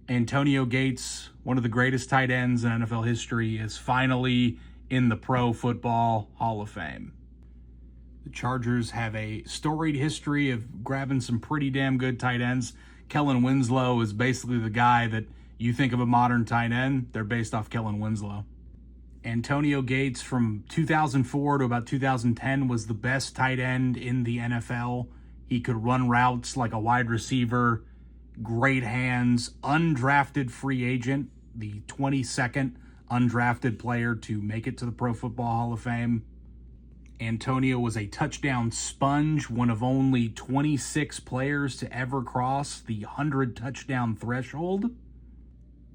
Antonio Gates, one of the greatest tight ends in NFL history, is finally in the Pro Football Hall of Fame. The Chargers have a storied history of grabbing some pretty damn good tight ends. Kellen Winslow is basically the guy that you think of a modern tight end. They're based off Kellen Winslow. Antonio Gates from 2004 to about 2010 was the best tight end in the NFL. He could run routes like a wide receiver, great hands, undrafted free agent, the 22nd undrafted player to make it to the Pro Football Hall of Fame. Antonio was a touchdown sponge, one of only 26 players to ever cross the 100 touchdown threshold.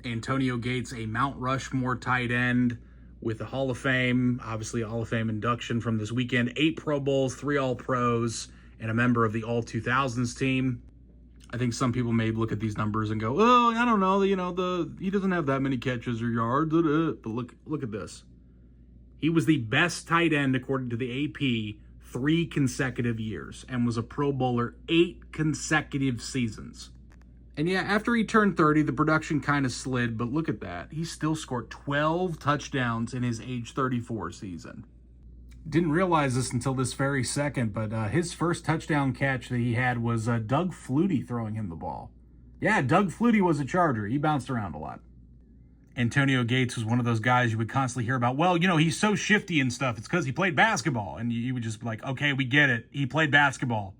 Antonio Gates, a Mount Rushmore tight end with the Hall of Fame, obviously a Hall of Fame induction from this weekend, 8 Pro Bowls, 3 All-Pros, and a member of the All-2000s team. I think some people may look at these numbers and go, oh, I don't know, he doesn't have that many catches or yards, but look at this. He was the best tight end, according to the AP, 3 consecutive years and was a Pro Bowler 8 consecutive seasons. And yeah, after he turned 30, the production kind of slid, but look at that. He still scored 12 touchdowns in his age 34 season. Didn't realize this until this very second, but his first touchdown catch that he had was Doug Flutie throwing him the ball. Yeah, Doug Flutie was a Charger. He bounced around a lot. Antonio Gates was one of those guys you would constantly hear about. Well, he's so shifty and stuff. It's because he played basketball. And you would just be like, okay, we get it. He played basketball.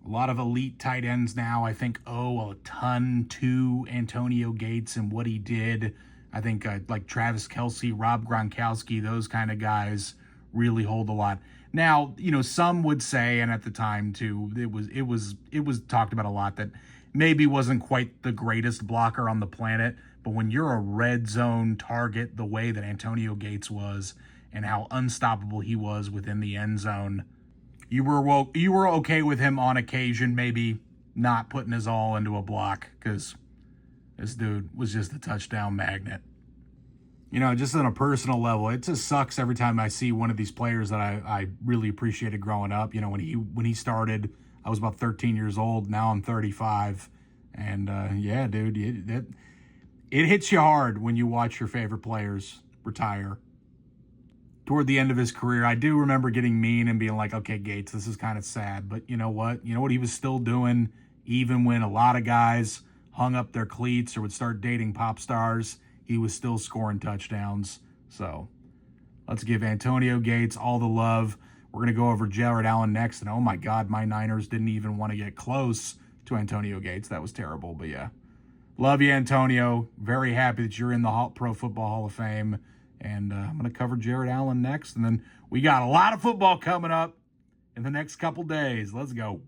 A lot of elite tight ends now, I think, owe a ton to Antonio Gates and what he did. I think like Travis Kelce, Rob Gronkowski, those kind of guys really hold a lot. Now, some would say, and at the time too, it was talked about a lot, that maybe wasn't quite the greatest blocker on the planet, but when you're a red zone target the way that Antonio Gates was and how unstoppable he was within the end zone, you were okay with him on occasion maybe not putting his all into a block, because this dude was just a touchdown magnet. Just on a personal level, it just sucks every time I see one of these players that I really appreciated growing up. When he started, I was about 13 years old. Now I'm 35. And yeah, dude, it hits you hard when you watch your favorite players retire. Toward the end of his career, I do remember getting mean and being like, okay, Gates, this is kind of sad. But you know what? You know what he was still doing, even when a lot of guys hung up their cleats or would start dating pop stars, he was still scoring touchdowns. So let's give Antonio Gates all the love. We're going to go over Jared Allen next. And oh my God, my Niners didn't even want to get close to Antonio Gates. That was terrible. But yeah, love you, Antonio. Very happy that you're in the Pro Football Hall of Fame. And I'm going to cover Jared Allen next. And then we got a lot of football coming up in the next couple days. Let's go.